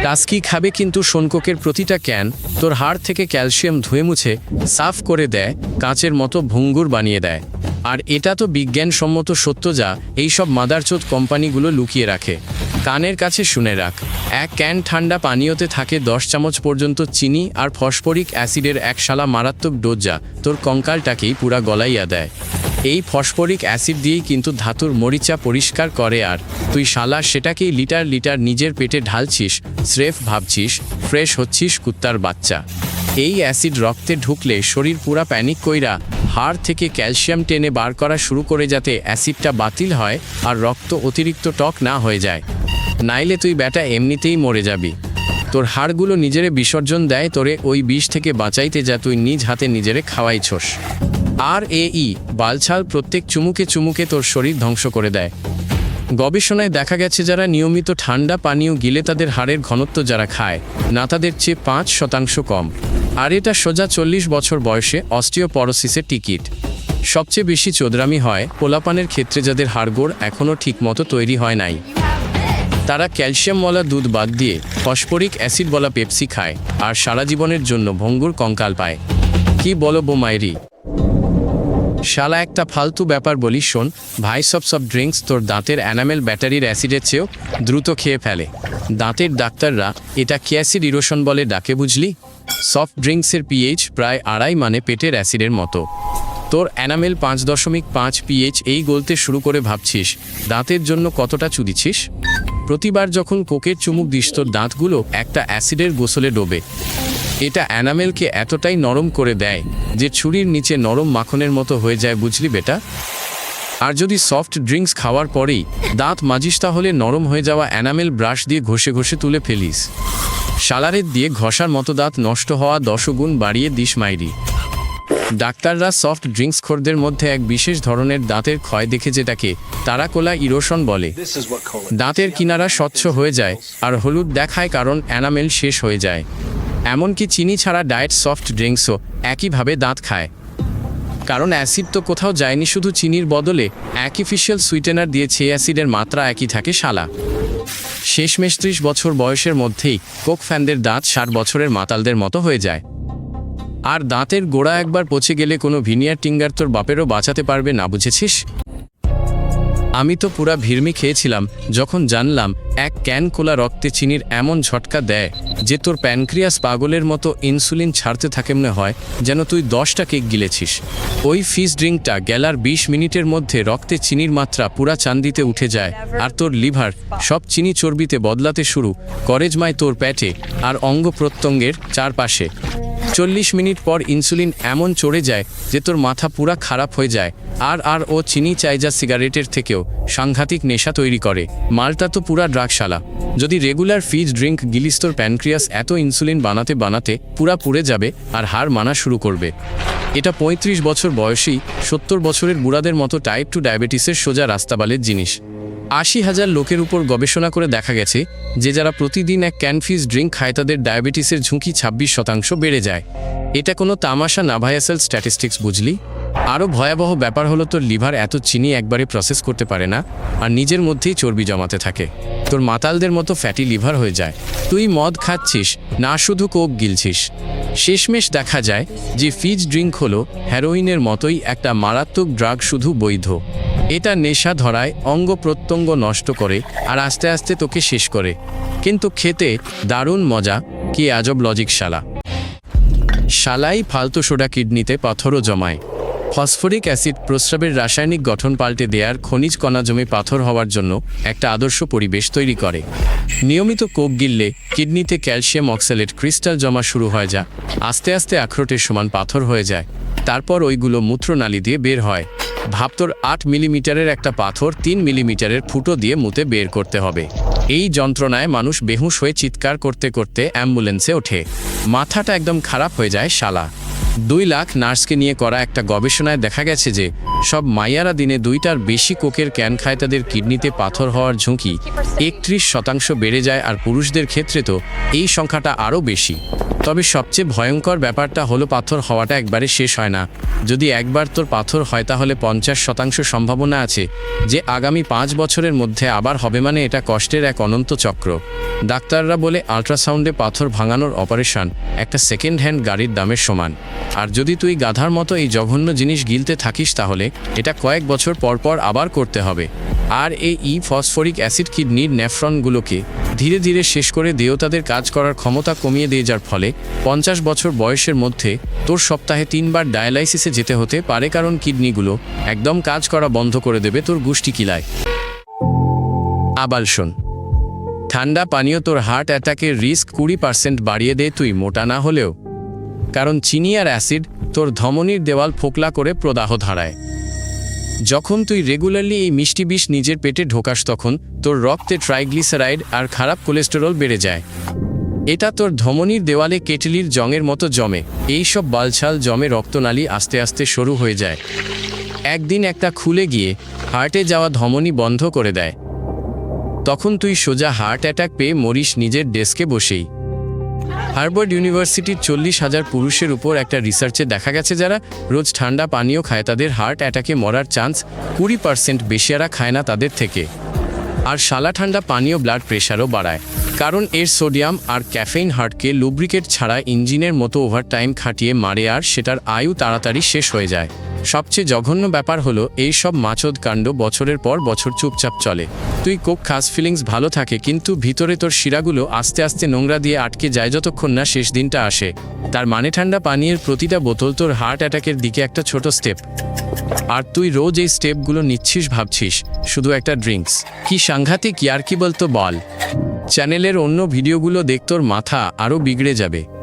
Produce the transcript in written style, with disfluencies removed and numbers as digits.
টাস্কি খাবে কিন্তু শোনকোকের প্রতিটা ক্যান তোর হাড় থেকে ক্যালসিয়াম ধুয়ে মুছে সাফ করে দেয়, কাঁচের মতো ভঙ্গুর বানিয়ে দেয়। আর এটা তো বিজ্ঞানসম্মত সত্য যা এইসব মাদারচোদ কোম্পানিগুলো লুকিয়ে রাখে। কানের কাছে শুনে রাখ, এক ক্যান ঠান্ডা পানীয়তে থাকে 10 চামচ পর্যন্ত চিনি আর ফসফরিক অ্যাসিডের এক শালা মারাত্মক ডোজ যা তোর কঙ্কালটাকেই পুরা গলাইয়া দেয়। এই ফসফরিক অ্যাসিড দিয়েই কিন্তু ধাতুর মরিচা পরিষ্কার করে, আর তুই শালা সেটাকেই লিটার লিটার নিজের পেটে ঢালছিস, স্রেফ ভাবছিস ফ্রেশ হচ্ছিস কুত্তার বাচ্চা। এই অ্যাসিড রক্তে ঢুকলে শরীর পুরা প্যানিক কইরা হাড় থেকে ক্যালসিয়াম টেনে বার করা শুরু করে যাতে অ্যাসিডটা বাতিল হয় আর রক্ত অতিরিক্ত টক না হয়ে যায়। নাইলে তুই ব্যাটা এমনিতেই মরে যাবি। তোর হাড়গুলো নিজেরে বিসর্জন দেয় তোরে ওই বিষ থেকে বাঁচাইতে যা তুই নিজ হাতে নিজেরে খাওয়াইছস। আর বালছাল প্রত্যেক চুমুকে চুমুকে তোর শরীর ধ্বংস করে দেয়। গবেষণায় দেখা গেছে যারা নিয়মিত ঠান্ডা পানীয় গিলে তাদের হাড়ের ঘনত্ব যারা খায় না তাদের চেয়ে 5% কম। আর এটা সোজা 40 বছর বয়সে অস্টিওপরোসিসের টিকিট। সবচেয়ে বেশি চোদরামি হয় পোলাপানের ক্ষেত্রে যাদের হাড়গোড় এখনও ঠিকমতো তৈরি হয় নাই। তারা ক্যালসিয়ামওয়ালা দুধ বাদ দিয়ে ফসফরিক অ্যাসিডওয়ালা পেপসি খায় আর সারা জীবনের জন্য ভঙ্গুর কঙ্কাল পায়। কি বলো বোমাইরি? শালা একটা ফালতু ব্যাপার বলি শোন ভাই, সব ড্রিঙ্কস তোর দাঁতের অ্যানামেল ব্যাটারির অ্যাসিডের চেয়েও দ্রুত খেয়ে ফেলে। দাঁতের ডাক্তাররা এটা অ্যাসিড ইরোশন বলে ডাকে, বুঝলি? সফট ড্রিঙ্কসের পিএইচ প্রায় 2.5 মানে পেটের অ্যাসিডের মতো। তোর অ্যানামেল 5.5 পিএইচ এই গলতে শুরু করে ভাবছিস দাঁতের জন্য কতটা চুদিছিস। প্রতিবার যখন কোকের চুমুক দিস তোর দাঁতগুলো একটা অ্যাসিডের গোসলে ডোবে। এটা অ্যানামেলকে এতটাই নরম করে দেয় যে ছুরির নিচে নরম মাখনের মতো হয়ে যায়, বুঝলি বেটা? আর যদি সফট ড্রিঙ্কস খাওয়ার পরেই দাঁত মাজিস তাহলে নরম হয়ে যাওয়া অ্যানামেল ব্রাশ দিয়ে ঘষে ঘষে তুলে ফেলিস। শালারের দিয়ে ঘষার মতো দাঁত নষ্ট হওয়া 10 গুণ বাড়িয়ে দিস মাইরি। ডাক্তাররা সফট ড্রিঙ্কস খোরদের মধ্যে এক বিশেষ ধরনের দাঁতের ক্ষয় দেখে যেটাকে তারাকোলা ইরোশন বলে। দাঁতের কিনারা স্বচ্ছ হয়ে যায় আর হলুদ দেখায় কারণ অ্যানামেল শেষ হয়ে যায়। এমনকি চিনি ছাড়া ডায়েট সফট ড্রিঙ্কসও একইভাবে দাঁত খায়, কারণ অ্যাসিড তো কোথাও যায়নি, শুধু চিনির বদলে আর্টিফিশিয়াল সুইটেনার দিয়েছে। অ্যাসিডের মাত্রা একই থাকে শালা। শেষমেশ 30 বছর বয়সের মধ্যেই কোক ফ্যানদের দাঁত 60 বছরের মাতালদের মতো হয়ে যায়। আর দাঁতের গোড়া একবার পচে গেলে কোনো ভিনিয়ার টিঙ্গার তোর বাপেরও বাঁচাতে পারবে না, বুঝেছিস? আমি তো পুরা ভিড়মি খেয়েছিলাম যখন জানলাম এক ক্যান কোলা রক্তে চিনির এমন ঝটকা দেয় যে তোর প্যানক্রিয়াস পাগলের মতো ইনসুলিন ছাড়তে থাকে, মনে হয় যেন তুই 10টা কেক গিলেছিস। ওই ফিজ ড্রিঙ্কটা গেলার 20 মিনিটের মধ্যে রক্তে চিনির মাত্রা পুরা চান্দিতে উঠে যায় আর তোর লিভার সব চিনি চর্বিতে বদলাতে শুরু করেজমায় তোর পেটে আর অঙ্গ প্রত্যঙ্গের চারপাশে। 40 মিনিট পর ইনসুলিন এমন চড়ে যায় যে তোর মাথা পুরা খারাপ হয়ে যায়। আর ও চিনি চাই যা সিগারেটের থেকেও সাংঘাতিক নেশা তৈরি করে। মালটা তো পুরা ড্রাগশালা। যদি রেগুলার ফিজ ড্রিঙ্ক গিলিস তোর প্যানক্রিয়াস এত ইনসুলিন বানাতে বানাতে পুরা পুড়ে যাবে আর হাড় মানা শুরু করবে। এটা 35 বছর বয়সী 70 বছরের বুড়াদের মতো টাইপ 2 ডায়াবেটিসের সোজা রাস্তাবালের জিনিস। 80,000 লোকের উপর গবেষণা করে দেখা গেছে যে যারা প্রতিদিন এক ক্যান ফিজ ড্রিঙ্ক খায় তাদের ডায়াবেটিসের ঝুঁকি 26% বেড়ে যায়। এটা কোনো তামাশা না ভাইয়াসেল স্ট্যাটিস্টিক্স, বুঝলি? আরও ভয়াবহ ব্যাপার হলো তোর লিভার এত চিনি একবারে প্রসেস করতে পারে না আর নিজের মধ্যেই চর্বি জমাতে থাকে। তোর মাতালদের মতো ফ্যাটি লিভার হয়ে যায়। তুই মদ খাচ্ছিস না শুধু কোক গিলছিস। শেষমেশ দেখা যায় যে ফিজ ড্রিঙ্ক হলো হেরোইনের মতোই একটা মারাত্মক ড্রাগ, শুধু বৈধ। এটা নেশা ধরায়, অঙ্গ প্রত্যঙ্গ নষ্ট করে আর আস্তে আস্তে তোকে শেষ করে। কিন্তু খেতে দারুণ মজা। কি আজব লজিক শালা। শালাই ফালতু সোডা কিডনিতে পাথরও জমায়। ফসফরিক অ্যাসিড প্রস্রাবের রাসায়নিক গঠন পাল্টে দেয়ার খনিজ কণা জমে পাথর হওয়ার জন্য একটা আদর্শ পরিবেশ তৈরি করে। নিয়মিত কোক গিললে কিডনিতে ক্যালসিয়াম অক্সালেট ক্রিস্টাল জমা শুরু হয়, যা আস্তে আস্তে আখরোটের সমান পাথর হয়ে যায়। তারপর ওইগুলো মূত্রনালী দিয়ে বের হয়। ভাব তোর 8 মিলিমিটারের একটা পাথর 3 মিলিমিটারের ফুটো দিয়ে মুতে বের করতে হবে। এই যন্ত্রণায় মানুষ বেহুশ হয়ে চিৎকার করতে করতে অ্যাম্বুলেন্সে ওঠে। মাথাটা একদম খারাপ হয়ে যায় শালা। 2 লাখ নার্সকে নিয়ে করা একটা গবেষণায় দেখা গেছে যে সব মাইয়ারা দিনে 2টার বেশি কোকের ক্যান খায় তাদের কিডনিতে পাথর হওয়ার ঝুঁকি 31% বেড়ে যায়। আর পুরুষদের ক্ষেত্রে তো এই সংখ্যাটা আরও বেশি। তবে সবচেয়ে ভয়ঙ্কর ব্যাপারটা হলো পাথর হওয়াটা একবারে শেষ হয় না। যদি একবার তোর পাথর হয় তাহলে 50% সম্ভাবনা আছে যে আগামী 5 বছরের মধ্যে আবার হবে, মানে এটা কষ্টের এক অনন্ত চক্র। ডাক্তাররা বলে আল্ট্রাসাউন্ডে পাথর ভাঙানোর অপারেশন একটা সেকেন্ড হ্যান্ড গাড়ির দামের সমান। আর যদি তুই গাধার মতো এই জঘন্য জিনিস গিলতে থাকিস তাহলে এটা কয়েক বছর পর পর আবার করতে হবে। আর এই ফসফরিক অ্যাসিড কিডনির নেফ্রনগুলোকে ধীরে ধীরে শেষ করে দেয়তাদের কাজ করার ক্ষমতা কমিয়ে দিয়ে, যার ফলে 50 বছর বয়সের মধ্যে তোর সপ্তাহে 3 বার ডায়ালাইসিসে যেতে হতে পারে, কারণ কিডনিগুলো একদম কাজ করা বন্ধ করে দেবে তোর গুষ্টি কিলায়। আবার শোন, ঠান্ডা পানীয় তোর হার্ট অ্যাটাকের রিস্ক 20% বাড়িয়ে দেয় তুই মোটা না হলেও, কারণ চিনি আর অ্যাসিড তোর ধমনীর দেওয়াল ফোকলা করে প্রদাহ ধারায়। যখন তুই রেগুলারলি এই মিষ্টি বিষ নিজের পেটে ঢোকাস তখন তোর রক্তে ট্রাইগ্লিসারাইড আর খারাপ কোলেস্টেরল বেড়ে যায়। এটা তোর ধমনীর দেওয়ালে কেটলির জংয়ের মতো জমে। এই সব বালছাল জমে রক্তনালী আস্তে আস্তে সরু হয়ে যায়। একদিন একটা খুলে গিয়ে হার্টে যাওয়া ধমনী বন্ধ করে দেয়। তখন তুই সোজা হার্ট অ্যাটাক পেয়ে মরিস নিজের ডেস্কে বসেই। হার্ভার্ড ইউনিভার্সিটির 40,000 পুরুষের উপর একটা রিসার্চে দেখা গেছে যারা রোজ ঠান্ডা পানীয় খায় তাদের হার্ট অ্যাটাকে মরার চান্স 20% বেশি। এরা খায় না তাদের থেকে। আর শালা ঠান্ডা পানীয় ব্লাড প্রেশারও বাড়ায়, কারণ এর সোডিয়াম আর ক্যাফেইন হার্টকে লুব্রিকেট ছাড়া ইঞ্জিনের মতো ওভারটাইম খাটিয়ে মারে আর সেটার আয়ু তাড়াতাড়ি শেষ হয়ে যায়। সবচেয়ে জঘন্য ব্যাপার হলো এই সব মাচোদ কাণ্ড বছরের পর বছর চুপচাপ চলে। তুই কোক খাস, ফিলিংস ভালো থাকে, কিন্তু ভিতরে তোর শিরাগুলো আস্তে আস্তে নোংরা দিয়ে আটকে যায় যতক্ষণ না শেষ দিনটা আসে। তার মানে ঠান্ডা পানীয়ের প্রতিটা বোতল তোর হার্ট অ্যাটাকের দিকে একটা ছোট স্টেপ। আর তুই রোজ এই স্টেপগুলো নিচ্ছিস, ভাবছিস শুধু একটা ড্রিঙ্কস। কি সাংঘাতিক ইয়ার, কি বলতো বল। চ্যানেলের অন্য ভিডিওগুলো দেখ, তোর মাথা আরও বিগড়ে যাবে।